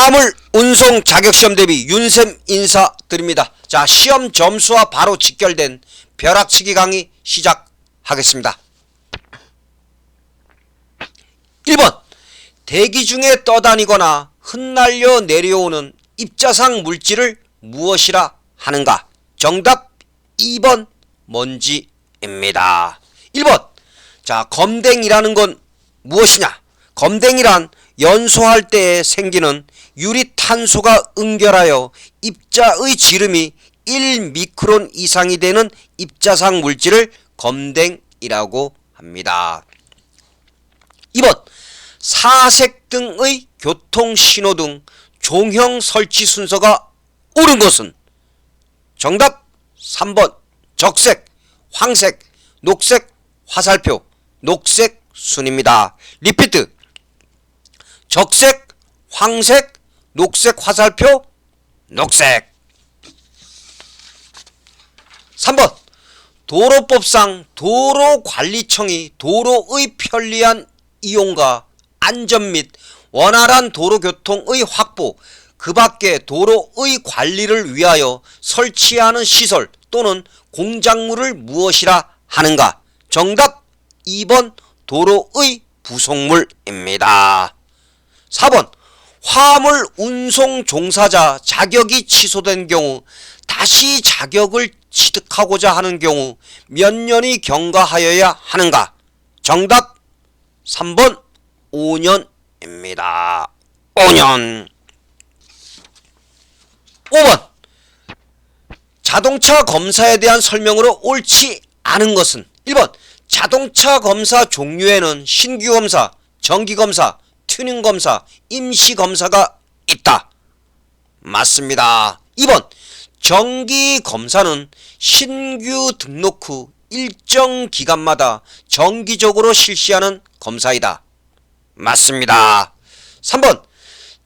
화물 운송 자격시험 대비 윤쌤 인사드립니다. 자, 시험 점수와 바로 직결된 벼락치기 강의 시작하겠습니다. 1번 대기 중에 떠다니거나 흩날려 내려오는 입자상 물질을 무엇이라 하는가? 정답 2번 먼지입니다. 1번 자, 검댕이라는 건 무엇이냐? 검댕이란 연소할 때에 생기는 유리탄소가 응결하여 입자의 지름이 1미크론 이상이 되는 입자상 물질을 검댕이라고 합니다. 2번 사색 등의 교통신호등 종형 설치 순서가 옳은 것은? 정답 3번 적색, 황색, 녹색, 화살표, 녹색 순입니다. 리피트 적색, 황색, 녹색, 화살표, 녹색. 3번 도로법상 도로관리청이 도로의 편리한 이용과 안전 및 원활한 도로교통의 확보, 그 밖에 도로의 관리를 위하여 설치하는 시설 또는 공작물을 무엇이라 하는가? 정답 2번 도로의 부속물입니다. 4번 화물 운송 종사자 자격이 취소된 경우 다시 자격을 취득하고자 하는 경우 몇 년이 경과하여야 하는가? 정답 3번 5년입니다. 5년. 5번 자동차 검사에 대한 설명으로 옳지 않은 것은? 1번 자동차 검사 종류에는 신규검사, 정기검사, 튜닝검사, 임시검사가 있다. 맞습니다. 2번 정기검사는 신규 등록 후 일정 기간마다 정기적으로 실시하는 검사이다. 맞습니다. 3번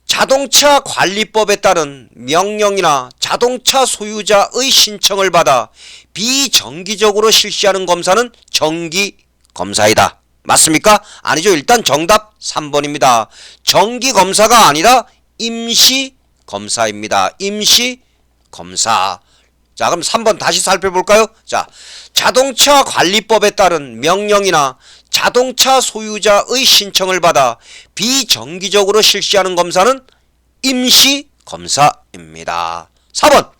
자동차 관리법에 따른 명령이나 자동차 소유자의 신청을 받아 비정기적으로 실시하는 검사는 정기검사이다. 맞습니까? 아니죠. 일단 정답 3번입니다. 정기검사가 아니라 임시검사입니다. 임시검사. 자, 그럼 3번 다시 살펴볼까요? 자, 자동차 관리법에 따른 명령이나 자동차 소유자의 신청을 받아 비정기적으로 실시하는 검사는 임시검사입니다. 4번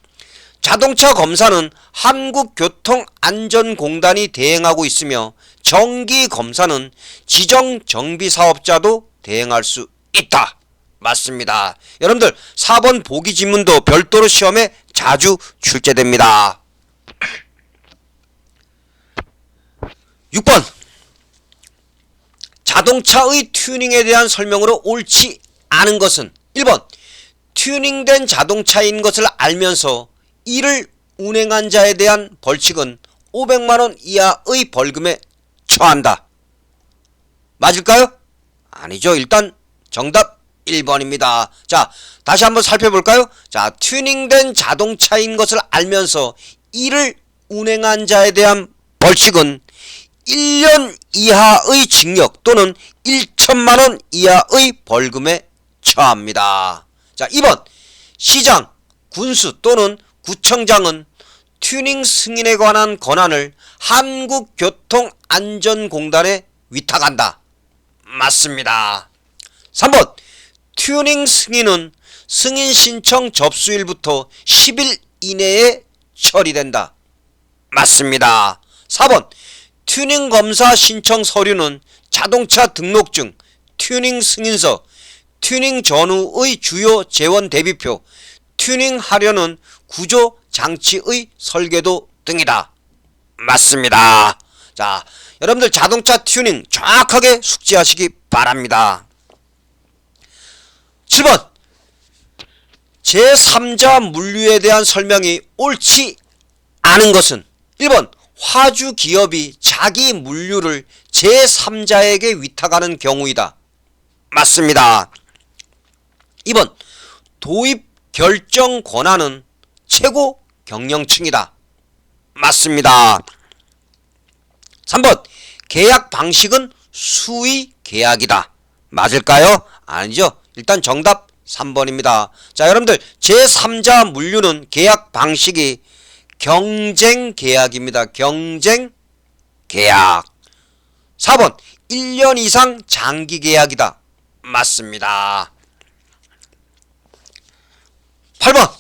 자동차 검사는 한국교통안전공단이 대행하고 있으며 정기검사는 지정정비사업자도 대행할 수 있다. 맞습니다. 여러분들 4번 보기지문도 별도로 시험에 자주 출제됩니다. 6번 자동차의 튜닝에 대한 설명으로 옳지 않은 것은? 1번 튜닝된 자동차인 것을 알면서 이를 운행한 자에 대한 벌칙은 500만원 이하의 벌금에 처한다. 맞을까요? 아니죠. 일단 정답 1번입니다. 자, 다시 한번 살펴볼까요? 자, 튜닝된 자동차인 것을 알면서 이를 운행한 자에 대한 벌칙은 1년 이하의 징역 또는 1천만원 이하의 벌금에 처합니다. 자, 2번 시장, 군수 또는 구청장은 튜닝 승인에 관한 권한을 한국교통안전공단에 위탁한다. 맞습니다. 3번 튜닝 승인은 승인 신청 접수일부터 10일 이내에 처리된다. 맞습니다. 4번 튜닝 검사 신청 서류는 자동차 등록증, 튜닝 승인서, 튜닝 전후의 주요 재원 대비표, 튜닝 하려는 구조 장치의 설계도 등이다. 맞습니다. 자, 여러분들 자동차 튜닝 정확하게 숙지하시기 바랍니다. 7번 제3자 물류에 대한 설명이 옳지 않은 것은? 1번 화주 기업이 자기 물류를 제3자에게 위탁하는 경우이다. 맞습니다. 2번 도입 결정 권한은 최고 경영층이다. 맞습니다. 3번 계약 방식은 수의 계약이다. 맞을까요? 아니죠. 일단 정답 3번입니다. 자, 여러분들 제3자 물류는 계약 방식이 경쟁 계약입니다. 경쟁 계약. 4번 1년 이상 장기 계약이다. 맞습니다. 8번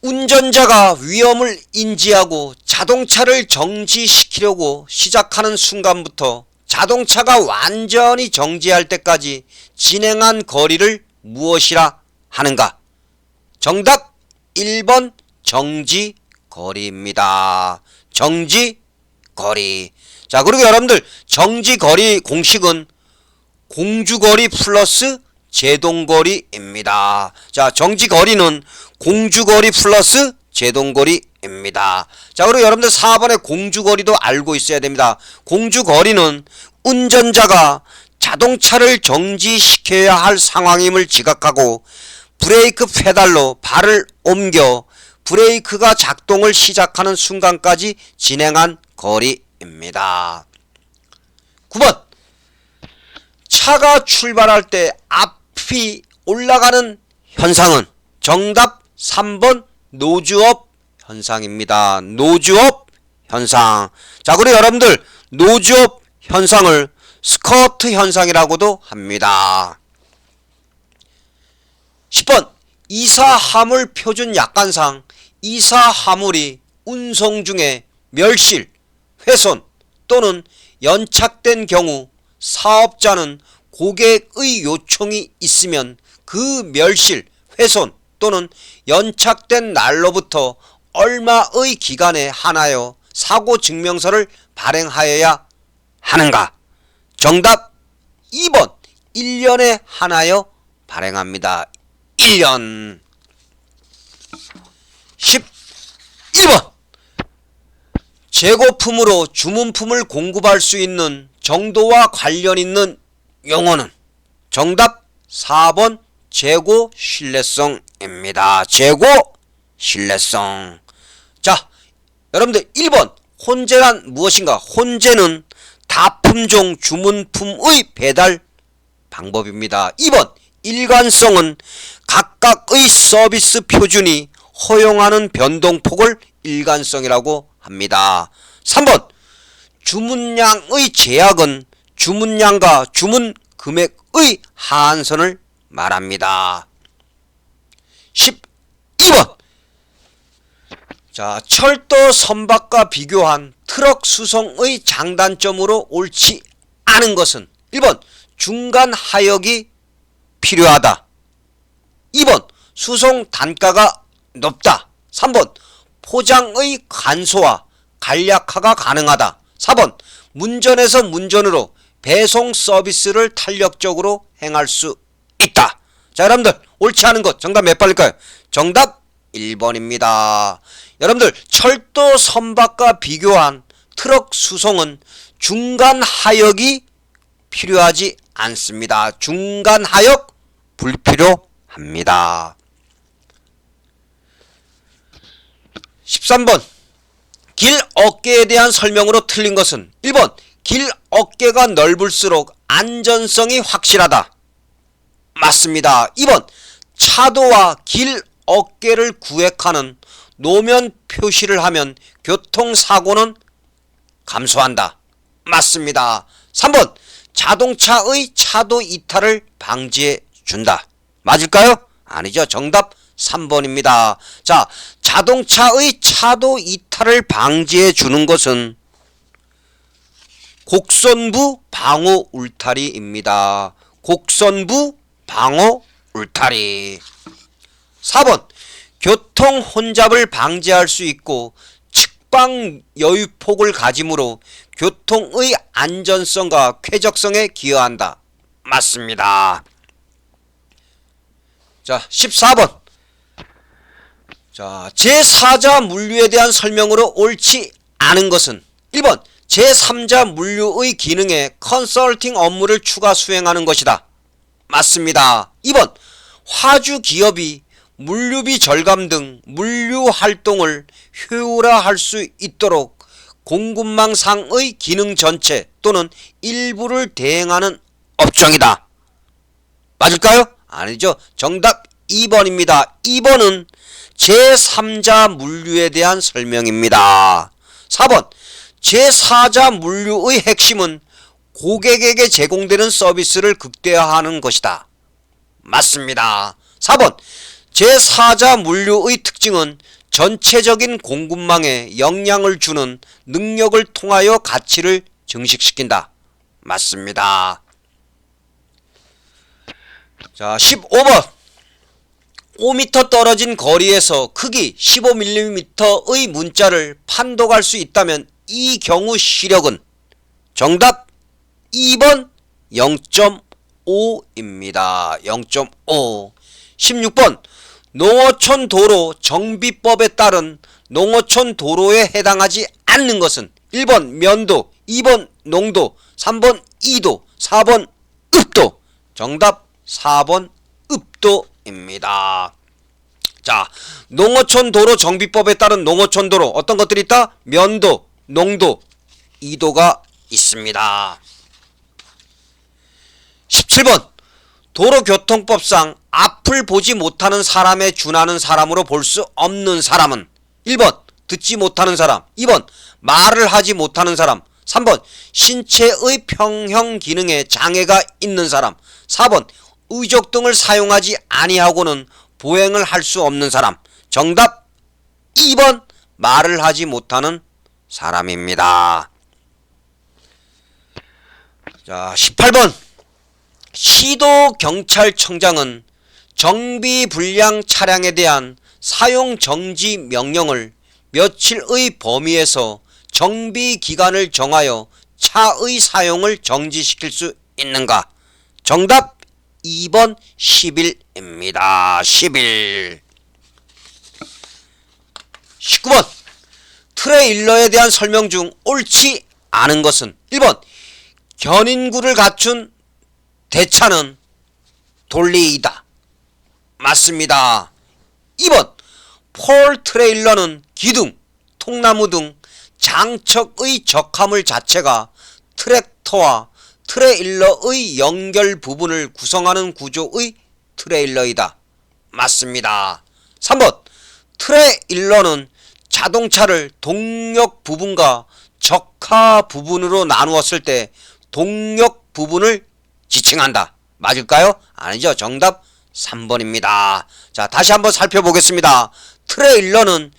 운전자가 위험을 인지하고 자동차를 정지시키려고 시작하는 순간부터 자동차가 완전히 정지할 때까지 진행한 거리를 무엇이라 하는가? 정답 1번 정지거리입니다. 정지거리. 자, 그리고 여러분들 정지거리 공식은 공주거리 플러스 제동거리입니다. 자, 정지거리는 공주거리 플러스 제동거리입니다. 자, 그리고 여러분들 4번의 공주거리도 알고 있어야 됩니다. 공주거리는 운전자가 자동차를 정지시켜야 할 상황임을 지각하고 브레이크 페달로 발을 옮겨 브레이크가 작동을 시작하는 순간까지 진행한 거리입니다. 9번 차가 출발할 때 앞이 올라가는 현상은 정답 3번 노즈업 현상입니다. 노즈업 현상. 자, 그리고 여러분들 노즈업 현상을 스커트 현상이라고도 합니다. 10번 이사화물 표준 약관상 이사화물이 운송 중에 멸실, 훼손 또는 연착된 경우 사업자는 고객의 요청이 있으면 그 멸실, 훼손 또는 연착된 날로부터 얼마의 기간에 한하여 사고증명서를 발행하여야 하는가? 정답 2번 1년에 한하여 발행합니다. 1년. 11번 재고품으로 주문품을 공급할 수 있는 정도와 관련 있는 용어는 정답 4번 재고 신뢰성입니다. 재고 신뢰성. 자, 여러분들 1번 혼재란 무엇인가? 혼재는 다품종 주문품의 배달 방법입니다. 2번 일관성은 각각의 서비스 표준이 허용하는 변동폭을 일관성이라고 합니다. 3번 주문량의 제약은 주문량과 주문 금액의 하한선을 말합니다. 12번 자, 철도 선박과 비교한 트럭 수송의 장단점으로 옳지 않은 것은 1번 중간 하역이 필요하다. 2번 수송 단가가 높다. 3번 포장의 간소화 간략화가 가능하다. 4번 문전에서 문전으로 배송 서비스를 탄력적으로 행할 수 있다. 자, 여러분들 옳지 않은 것 정답 몇 번일까요? 정답 1번입니다. 여러분들 철도 선박과 비교한 트럭 수송은 중간 하역이 필요하지 않습니다. 중간 하역 불필요합니다. 13번 길 어깨에 대한 설명으로 틀린 것은 1번 길 어깨가 넓을수록 안전성이 확실하다. 맞습니다. 2번 차도와 길 어깨를 구획하는 노면 표시를 하면 교통사고는 감소한다. 맞습니다. 3번 자동차의 차도 이탈을 방지해 준다. 맞을까요? 아니죠. 정답 3번입니다. 자, 자동차의 차도 이탈을 방지해 주는 것은 곡선부 방호 울타리입니다. 곡선부 방호 울타리. 4번 교통 혼잡을 방지할 수 있고 측방 여유폭을 가지므로 교통의 안전성과 쾌적성에 기여한다. 맞습니다. 자, 14번 자, 제4자 물류에 대한 설명으로 옳지 않은 것은 1번 제3자 물류의 기능에 컨설팅 업무를 추가 수행하는 것이다. 맞습니다. 2번 화주 기업이 물류비 절감 등 물류 활동을 효율화할 수 있도록 공급망상의 기능 전체 또는 일부를 대행하는 업종이다. 맞을까요? 아니죠. 정답 2번입니다. 2번은 제3자 물류에 대한 설명입니다. 4번 제4자 물류의 핵심은 고객에게 제공되는 서비스를 극대화하는 것이다. 맞습니다. 4번 제4자 물류의 특징은 전체적인 공급망에 영향을 주는 능력을 통하여 가치를 증식시킨다. 맞습니다. 자, 15번 5m 떨어진 거리에서 크기 15mm의 문자를 판독할 수 있다면 이 경우 시력은 정답 2번 0.5입니다. 0.5. 16번 농어촌 도로 정비법에 따른 농어촌 도로에 해당하지 않는 것은 1번 면도, 2번 농도, 3번 이도, 4번 읍도. 정답 4번 읍도입니다. 자, 농어촌 도로 정비법에 따른 농어촌 도로 어떤 것들이 있다? 면도, 농도, 이도가 있습니다. 17번 도로교통법상 앞을 보지 못하는 사람에 준하는 사람으로 볼 수 없는 사람은 1번 듣지 못하는 사람, 2번 말을 하지 못하는 사람, 3번 신체의 평형 기능에 장애가 있는 사람, 4번 의족 등을 사용하지 아니하고는 보행을 할 수 없는 사람. 정답 2번 말을 하지 못하는 사람입니다. 자, 18번 시도경찰청장은 정비불량 차량에 대한 사용정지 명령을 며칠의 범위에서 정비기간을 정하여 차의 사용을 정지시킬 수 있는가? 정답 2번 10일입니다. 10일. 19번 트레일러에 대한 설명 중 옳지 않은 것은 1번 견인구를 갖춘 대차는 돌리이다. 맞습니다. 2번 폴 트레일러는 기둥, 통나무 등 장척의 적화물 자체가 트랙터와 트레일러의 연결 부분을 구성하는 구조의 트레일러이다. 맞습니다. 3번 트레일러는 자동차를 동력 부분과 적화 부분으로 나누었을 때 동력 부분을 지칭한다. 맞을까요? 아니죠. 정답 3번입니다. 자, 다시 한번 살펴보겠습니다. 트레일러는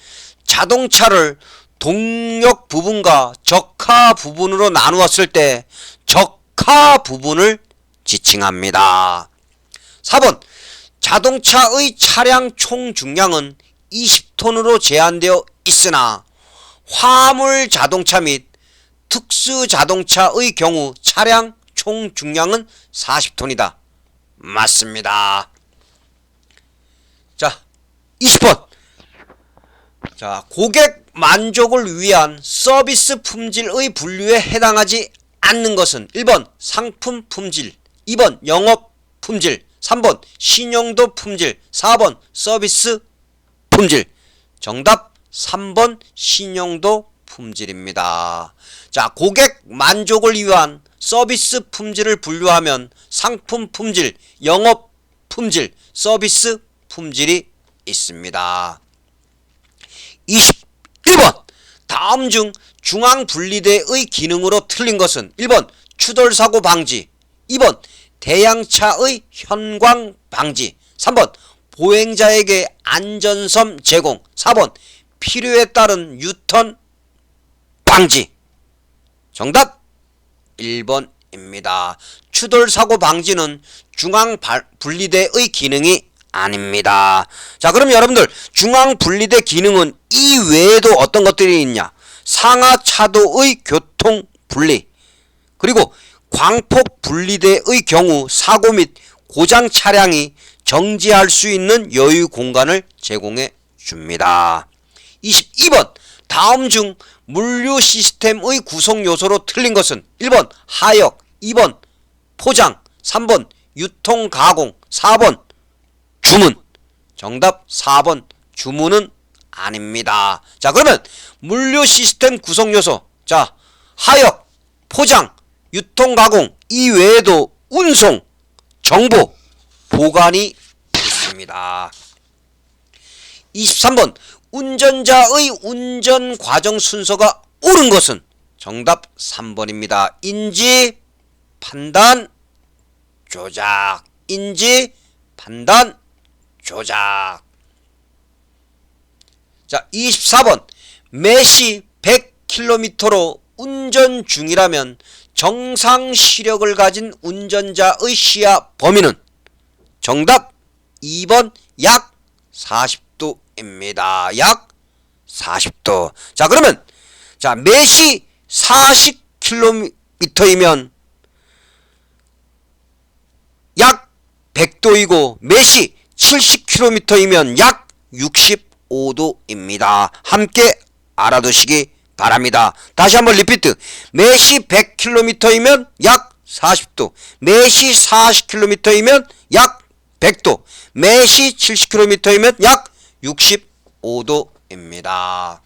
자동차를 동력 부분과 적화 부분으로 나누었을 때 적화 부분을 지칭합니다. 4번 자동차의 차량 총 중량은 20톤으로 제한되어 있으나 화물 자동차 및 특수 자동차의 경우 차량 총 중량은 40톤이다. 맞습니다. 자, 20번. 자, 고객 만족을 위한 서비스 품질의 분류에 해당하지 않는 것은 1번 상품 품질, 2번 영업 품질, 3번 신용도 품질, 4번 서비스 품질. 정답 3번 신용도 품질입니다. 자, 고객 만족을 위한 서비스 품질을 분류하면 상품 품질, 영업 품질, 서비스 품질이 있습니다. 21번 다음 중 중앙분리대의 기능으로 틀린 것은 1번 추돌사고 방지, 2번 대양차의 현광 방지, 3번 보행자에게 안전섬 제공, 4번 필요에 따른 유턴 방지. 정답 1번입니다. 추돌사고 방지는 중앙분리대의 기능이 아닙니다. 자, 그럼 여러분들 중앙분리대 기능은 이 외에도 어떤 것들이 있냐? 상하차도의 교통분리, 그리고 광폭분리대의 경우 사고 및 고장 차량이 정지할 수 있는 여유 공간을 제공해 줍니다. 22번 다음 중 물류 시스템의 구성 요소로 틀린 것은 1번 하역, 2번 포장, 3번 유통 가공, 4번 주문. 정답 4번 주문은 아닙니다. 자, 그러면 물류 시스템 구성 요소, 자, 하역, 포장, 유통 가공 이외에도 운송, 정보, 보관이 있습니다. 23번 운전자의 운전 과정 순서가 옳은 것은 정답 3번입니다. 인지, 판단, 조작. 인지, 판단, 조작. 자, 24번 매시 100km로 운전 중이라면 정상 시력을 가진 운전자의 시야 범위는 정답 2번 약 40도입니다. 약 40도. 자, 그러면 자, 매시 40km이면 약 100도이고 매시 70km이면 약 65도입니다. 함께 알아두시기 바랍니다. 다시 한번 리피트. 매시 100km이면 약 40도, 매시 40km이면 약 100도, 매시 70km이면 약 65도입니다.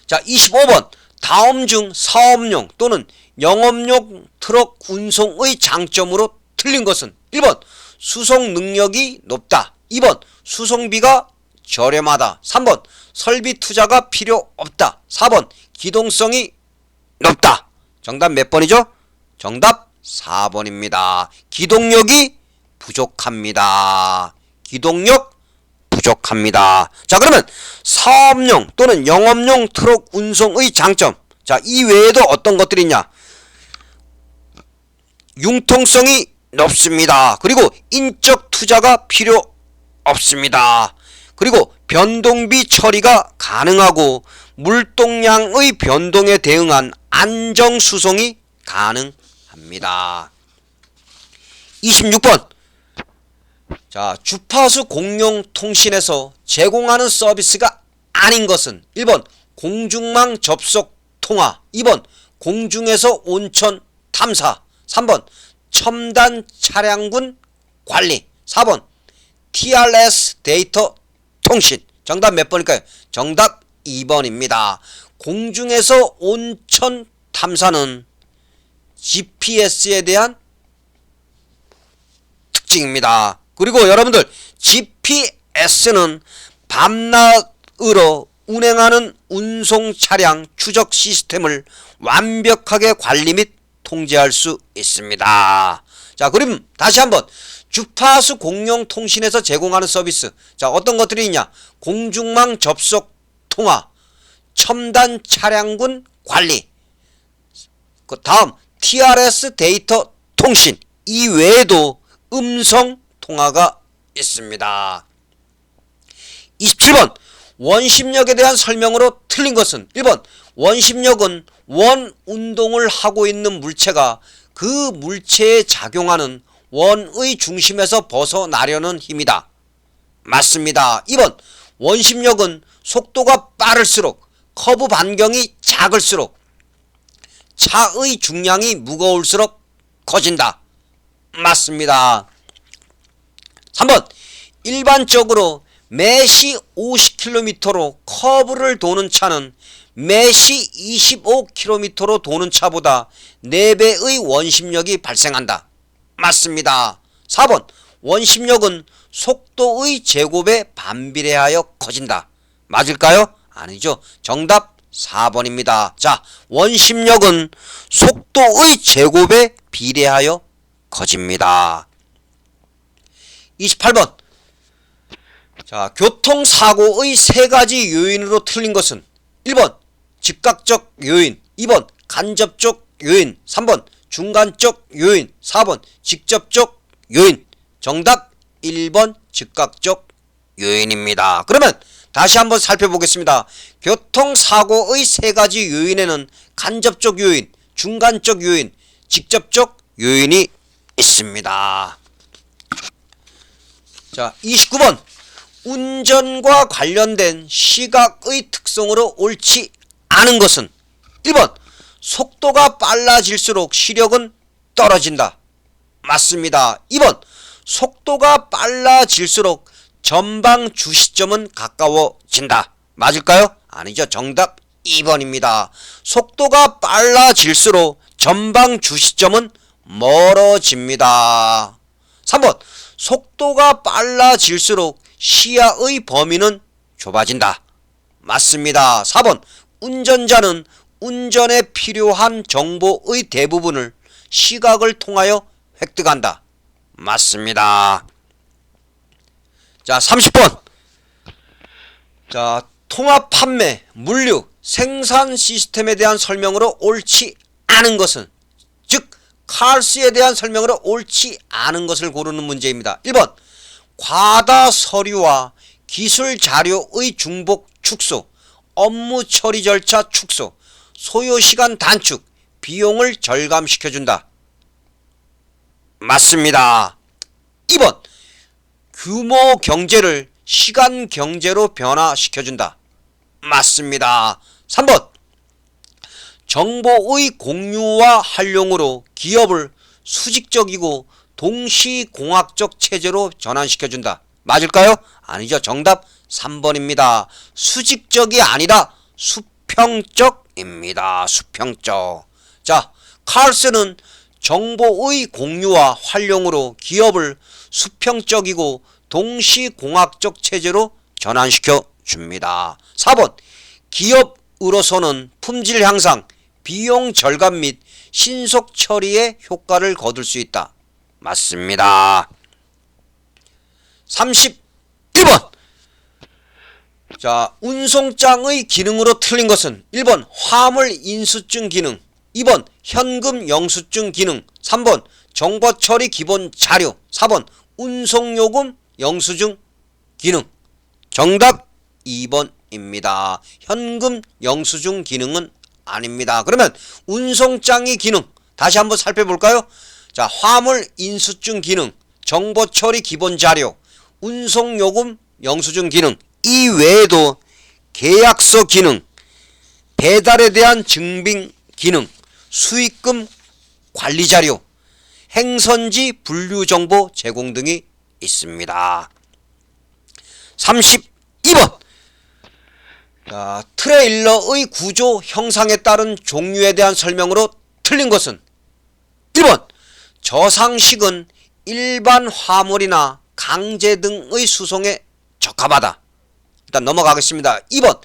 자, 25번 다음 중 사업용 또는 영업용 트럭 운송의 장점으로 틀린 것은 1번 수송 능력이 높다, 2번 수송비가 저렴하다, 3번 설비 투자가 필요 없다, 4번 기동성이 높다. 정답 몇 번이죠? 정답 4번입니다. 기동력이 부족합니다. 기동력 부족합니다. 자, 그러면 사업용 또는 영업용 트럭 운송의 장점. 자, 이 외에도 어떤 것들이 있냐? 융통성이 높습니다. 그리고 인적 투자가 필요 없습니다. 그리고 변동비 처리가 가능하고 물동량의 변동에 대응한 안정수송이 가능합니다. 26번 자, 주파수 공용 통신에서 제공하는 서비스가 아닌 것은 1번 공중망 접속 통화, 2번 공중에서 온천 탐사, 3번 첨단 차량군 관리, 4번 TRS 데이터 통신. 정답 몇 번일까요? 정답 2번입니다. 공중에서 온천 탐사는 GPS에 대한 특징입니다. 그리고 여러분들 GPS는 밤낮으로 운행하는 운송 차량 추적 시스템을 완벽하게 관리 및 통제할 수 있습니다. 자, 그럼 다시 한번 주파수 공용 통신에서 제공하는 서비스. 자, 어떤 것들이 있냐? 공중망 접속 통화, 첨단 차량군 관리, 그 다음 TRS 데이터 통신. 이 외에도 음성 통화가 있습니다. 27번 원심력에 대한 설명으로 틀린 것은 1번 원심력은 원 운동을 하고 있는 물체가 그 물체에 작용하는 원의 중심에서 벗어나려는 힘이다. 맞습니다. 2번 원심력은 속도가 빠를수록 커브 반경이 작을수록 차의 중량이 무거울수록 커진다. 맞습니다. 3번 일반적으로 매시 50km로 커브를 도는 차는 매시 25km로 도는 차보다 4배의 원심력이 발생한다. 맞습니다. 4번 원심력은 속도의 제곱에 반비례하여 커진다. 맞을까요? 아니죠. 정답 4번입니다. 자, 원심력은 속도의 제곱에 비례하여 커집니다. 28번 자, 교통사고의 3가지 요인으로 틀린 것은 1번 즉각적 요인, 2번 간접적 요인, 3번 중간적 요인, 4번 직접적 요인. 정답 1번 즉각적 요인입니다. 그러면 다시 한번 살펴보겠습니다. 교통사고의 3가지 요인에는 간접적 요인, 중간적 요인, 직접적 요인이 있습니다. 자, 29번 운전과 관련된 시각의 특성으로 옳지 않은 것은 1번 속도가 빨라질수록 시력은 떨어진다. 맞습니다. 2번 속도가 빨라질수록 전방 주시점은 가까워진다. 맞을까요? 아니죠. 정답 2번입니다. 속도가 빨라질수록 전방 주시점은 멀어집니다. 3번 속도가 빨라질수록 시야의 범위는 좁아진다. 맞습니다. 4번 운전자는 운전에 필요한 정보의 대부분을 시각을 통하여 획득한다. 맞습니다. 자, 30번. 자, 통합 판매, 물류, 생산 시스템에 대한 설명으로 옳지 않은 것은, 즉 칼스에 대한 설명으로 옳지 않은 것을 고르는 문제입니다. 1번 과다 서류와 기술 자료의 중복 축소, 업무 처리 절차 축소, 소요시간 단축, 비용을 절감시켜준다. 맞습니다. 2번 규모 경제를 시간 경제로 변화시켜준다. 맞습니다. 3번 정보의 공유와 활용으로 기업을 수직적이고 동시공학적 체제로 전환시켜준다. 맞을까요? 아니죠. 정답 3번입니다. 수직적이 아니라 수평적입니다. 수평적. 자, 칼스는 정보의 공유와 활용으로 기업을 수평적이고 동시공학적 체제로 전환시켜 줍니다. 4번 기업으로서는 품질 향상, 비용 절감 및 신속 처리의 효과를 거둘 수 있다. 맞습니다. 31번. 자, 운송장의 기능으로 틀린 것은 1번 화물 인수증 기능, 2번 현금 영수증 기능, 3번 정보 처리 기본 자료, 4번 운송요금 영수증 기능. 정답 2번입니다. 현금 영수증 기능은 아닙니다. 그러면 운송장의 기능 다시 한번 살펴볼까요? 자, 화물 인수증 기능, 정보 처리 기본 자료, 운송요금 영수증 기능, 이 외에도 계약서 기능, 배달에 대한 증빙 기능, 수익금 관리 자료, 행선지 분류 정보 제공 등이 있습니다. 32번. 자, 트레일러의 구조 형상에 따른 종류에 대한 설명으로 틀린 것은 1번 저상식은 일반 화물이나 강제 등의 수송에 적합하다. 일단 넘어가겠습니다. 2번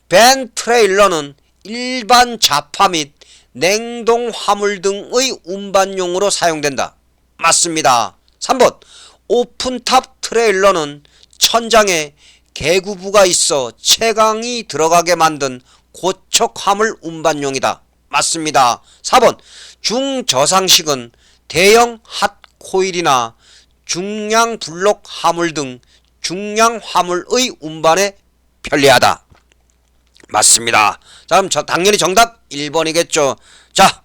밴 트레일러는 일반 자파 및 냉동 화물 등의 운반용으로 사용된다. 맞습니다. 3번 오픈탑 트레일러는 천장에 개구부가 있어 채광이 들어가게 만든 고척 화물 운반용이다. 맞습니다. 4번 중저상식은 대형 핫코일이나 중량 블록 화물 등 중량 화물의 운반에 편리하다. 맞습니다. 자, 그럼 당연히 정답 1번이겠죠. 자,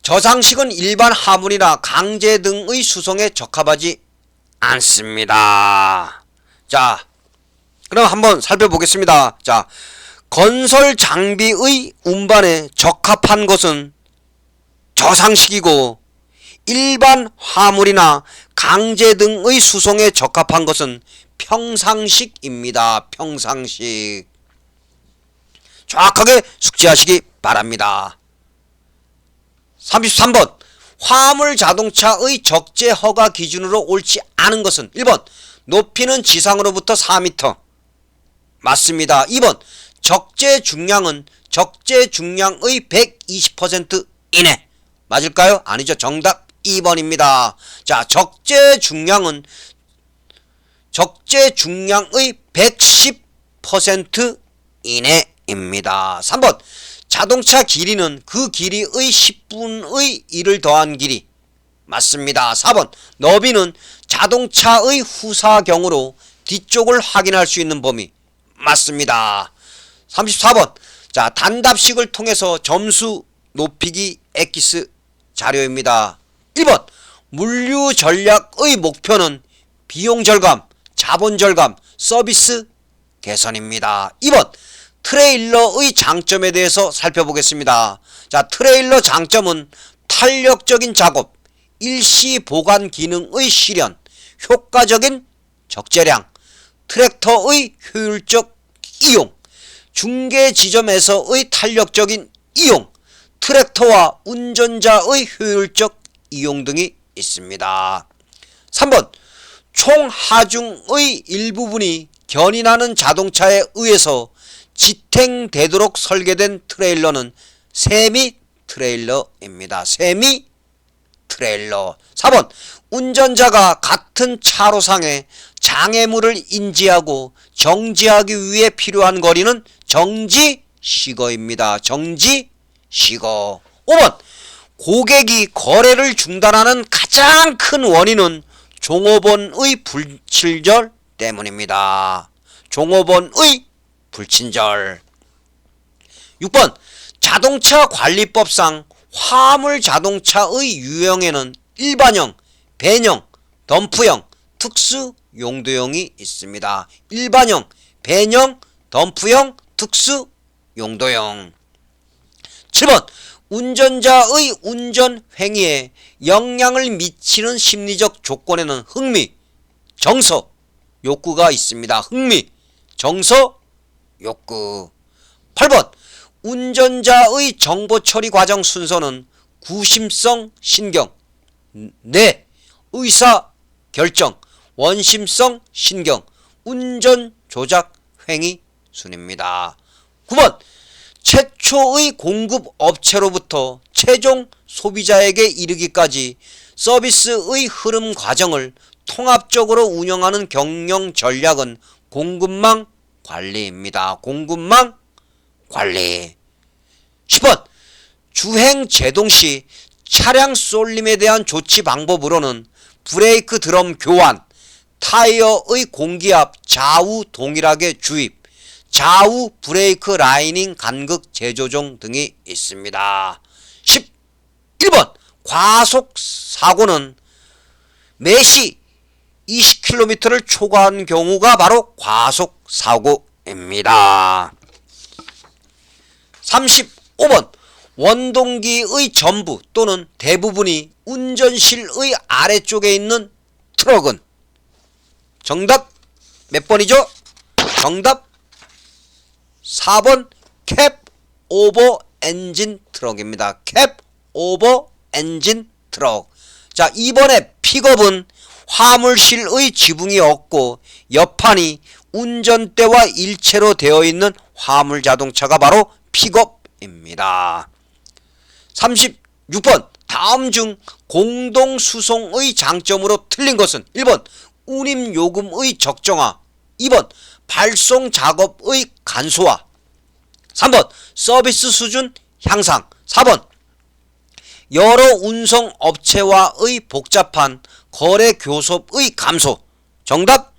저상식은 일반 화물이나 강제 등의 수송에 적합하지 않습니다. 자, 그럼 한번 살펴보겠습니다. 자, 건설 장비의 운반에 적합한 것은 저상식이고 일반 화물이나 강제 등의 수송에 적합한 것은 평상식입니다. 평상식. 정확하게 숙지하시기 바랍니다. 33번 화물 자동차의 적재 허가 기준으로 옳지 않은 것은 1번 높이는 지상으로부터 4m. 맞습니다. 2번 적재 중량은 적재 중량의 120% 이내. 맞을까요? 아니죠. 정답 2번입니다. 자, 적재 중량은 적재 중량의 110% 이내입니다. 3번 자동차 길이는 그 길이의 10분의 1을 더한 길이. 맞습니다. 4번 너비는 자동차의 후사경으로 뒤쪽을 확인할 수 있는 범위. 맞습니다. 34번 자, 단답식을 통해서 점수 높이기 엑기스 자료입니다. 1번 물류 전략의 목표는 비용 절감, 자본 절감, 서비스 개선입니다. 2번 트레일러의 장점에 대해서 살펴보겠습니다. 자, 트레일러 장점은 탄력적인 작업, 일시 보관 기능의 실현, 효과적인 적재량, 트랙터의 효율적 이용, 중개 지점에서의 탄력적인 이용, 트랙터와 운전자의 효율적 이용 등이 있습니다. 3번 총하중의 일부분이 견인하는 자동차에 의해서 지탱되도록 설계된 트레일러는 세미 트레일러입니다. 세미 트레일러. 4번 운전자가 같은 차로상에 장애물을 인지하고 정지하기 위해 필요한 거리는 정지시거입니다. 정지시거. 5번 고객이 거래를 중단하는 가장 큰 원인은 종업원의 불친절 때문입니다. 종업원의 불친절. 6번 자동차 관리법상 화물 자동차의 유형에는 일반형, 배형, 덤프형, 특수 용도형이 있습니다. 일반형, 배형, 덤프형, 특수 용도형. 7번 운전자의 운전 행위에 영향을 미치는 심리적 조건에는 흥미, 정서, 욕구가 있습니다. 흥미, 정서, 욕구. 8번 운전자의 정보 처리 과정 순서는 구심성 신경, 뇌, 의사 결정, 원심성 신경, 운전 조작 행위 순입니다. 9번 최초의 공급 업체로부터 최종 소비자에게 이르기까지 서비스의 흐름 과정을 통합적으로 운영하는 경영 전략은 공급망 관리입니다. 공급망 관리. 10번 주행 제동 시 차량 쏠림에 대한 조치 방법으로는 브레이크 드럼 교환, 타이어의 공기압 좌우 동일하게 주입, 좌우 브레이크 라이닝 간극 재조정 등이 있습니다. 11번 과속 사고는 매시 20km를 초과한 경우가 바로 과속 사고입니다. 35번 원동기의 전부 또는 대부분이 운전실의 아래쪽에 있는 트럭은 정답 몇 번이죠? 정답 4번 캡 오버 엔진 트럭입니다. 캡 오버 엔진 트럭. 자, 2번의 픽업은 화물실의 지붕이 없고 옆판이 운전대와 일체로 되어 있는 화물 자동차가 바로 픽업입니다. 36번 다음 중 공동수송의 장점으로 틀린 것은 1번 운임요금의 적정화, 2번 발송 작업의 간소화, 3번 서비스 수준 향상, 4번 여러 운송 업체와의 복잡한 거래 교섭의 감소. 정답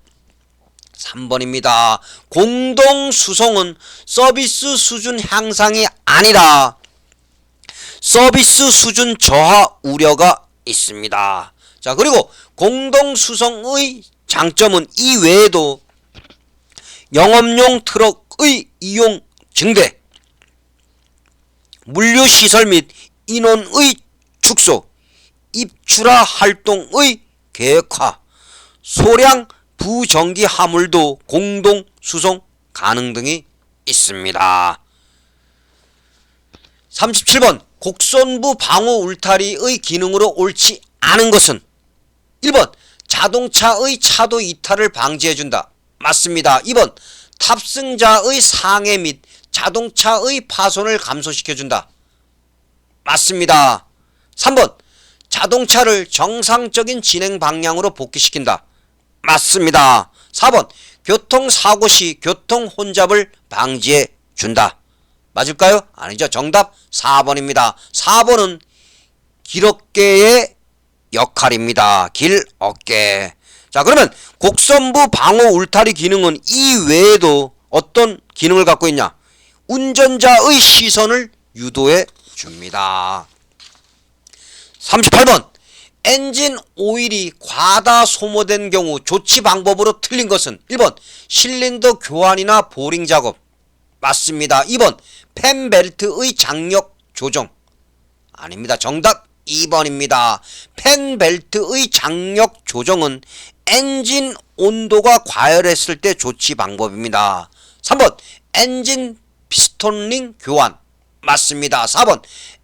3번입니다. 공동수송은 서비스 수준 향상이 아니라 서비스 수준 저하 우려가 있습니다. 자, 그리고 공동수송의 장점은 이 외에도 영업용 트럭의 이용 증대, 물류시설 및 인원의 축소, 입출하 활동의 계획화, 소량 부정기 화물도 공동 수송 가능 등이 있습니다. 37번 곡선부 방호 울타리의 기능으로 옳지 않은 것은 1번 자동차의 차도 이탈을 방지해준다. 맞습니다. 2번 탑승자의 상해 및 자동차의 파손을 감소시켜준다. 맞습니다. 3번 자동차를 정상적인 진행 방향으로 복귀시킨다. 맞습니다. 4번 교통사고 시 교통 혼잡을 방지해 준다. 맞을까요? 아니죠. 정답 4번입니다. 4번은 길어깨의 역할입니다. 길어깨. 자, 그러면 곡선부 방호 울타리 기능은 이 외에도 어떤 기능을 갖고 있냐? 운전자의 시선을 유도해 줍니다. 38번 엔진 오일이 과다 소모된 경우 조치 방법으로 틀린 것은 1번 실린더 교환이나 보링 작업. 맞습니다. 2번 팬벨트의 장력 조정. 아닙니다. 정답 2번입니다. 팬벨트의 장력 조정은 엔진 온도가 과열했을 때 조치 방법입니다. 3번 엔진 피스톤링 교환. 맞습니다. 4번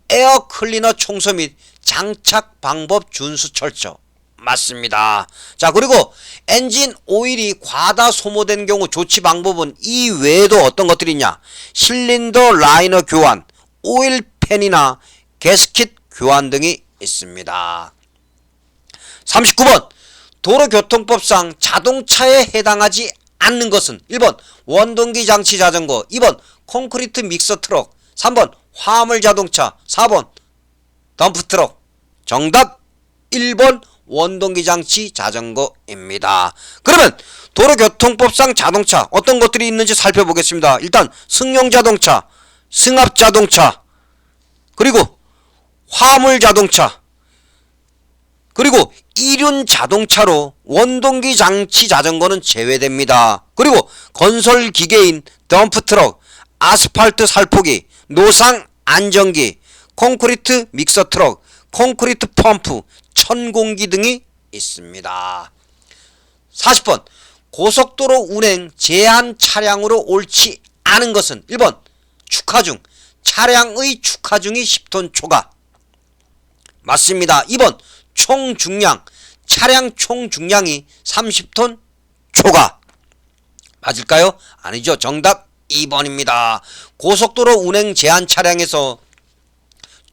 에어 클리너 청소 및 장착 방법 준수 철저. 맞습니다. 자, 그리고 엔진 오일이 과다 소모된 경우 조치 방법은 이 외에도 어떤 것들이 있냐? 실린더 라이너 교환, 오일 팬이나 게스킷 교환 등이 있습니다. 39번 도로교통법상 자동차에 해당하지 않는 것은 1번 원동기 장치 자전거, 2번 콘크리트 믹서 트럭, 3번 화물 자동차, 4번 덤프 트럭. 정답 1번 원동기 장치 자전거입니다. 그러면 도로교통법상 자동차 어떤 것들이 있는지 살펴보겠습니다. 일단 승용 자동차, 승합 자동차, 그리고 화물 자동차, 그리고 이륜 자동차로 원동기 장치 자전거는 제외됩니다. 그리고 건설 기계인 덤프 트럭, 아스팔트 살포기, 노상 안정기, 콘크리트 믹서 트럭, 콘크리트 펌프, 천공기 등이 있습니다. 40번 고속도로 운행 제한 차량으로 옳지 않은 것은 1번 축하중, 차량의 축하중이 10톤 초과. 맞습니다. 2번 총 중량, 차량 총 중량이 30톤 초과. 맞을까요? 아니죠. 정답 2번입니다. 고속도로 운행 제한 차량에서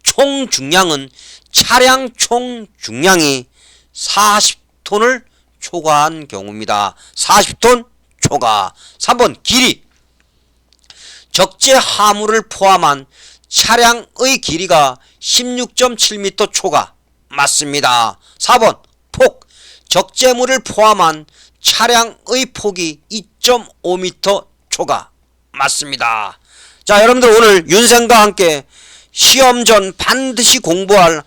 총 중량은 차량 총 중량이 40톤을 초과한 경우입니다. 40톤 초과. 3번 길이, 적재 하물을 포함한 차량의 길이가 16.7m 초과. 맞습니다. 4번 폭, 적재물을 포함한 차량의 폭이 2.5m 초과. 맞습니다. 자, 여러분들 오늘 윤생과 함께 시험 전 반드시 공부할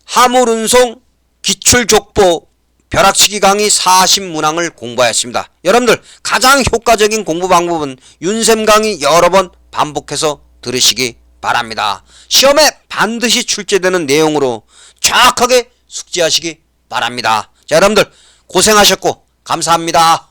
하물운송 기출족보 벼락치기 강의 40문항을 공부하였습니다. 여러분들 가장 효과적인 공부 방법은 윤쌤 강의 여러 번 반복해서 들으시기 바랍니다. 시험에 반드시 출제되는 내용으로 정확하게 숙지하시기 바랍니다. 자, 여러분들 고생하셨고 감사합니다.